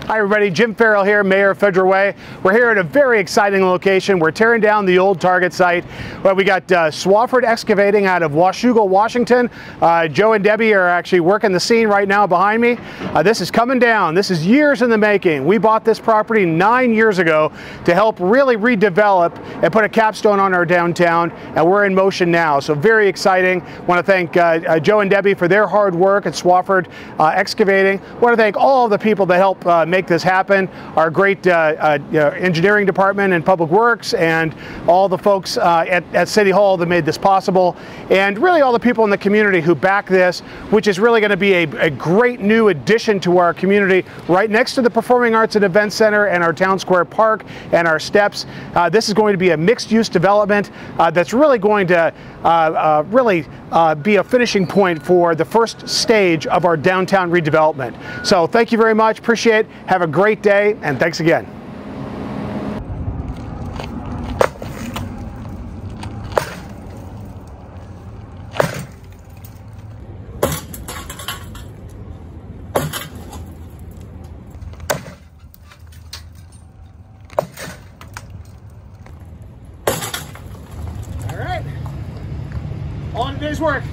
Hi everybody, Jim Ferrell here, Mayor of Federal Way. We're here at a very exciting location. We're tearing down the old Target site. Well, we got Swafford Excavating out of Washougal, Washington. Joe and Debbie are actually working the scene right now behind me. This is coming down. This is years in the making. We bought this property 9 years ago to help really redevelop and put a capstone on our downtown, and we're in motion now. So very exciting. Want to thank Joe and Debbie for their hard work at Swafford Excavating. Want to thank all of the people that help make this happen, our great engineering department and public works, and all the folks at City Hall that made this possible, and really all the people in the community who back this, which is really going to be a great new addition to our community right next to the Performing Arts and Events Center and our Town Square Park and our steps. This is going to be a mixed-use development that's really going to be a finishing point for the first stage of our downtown redevelopment. So thank you very much, appreciate it. Have a great day, and thanks again. All right, on today's work.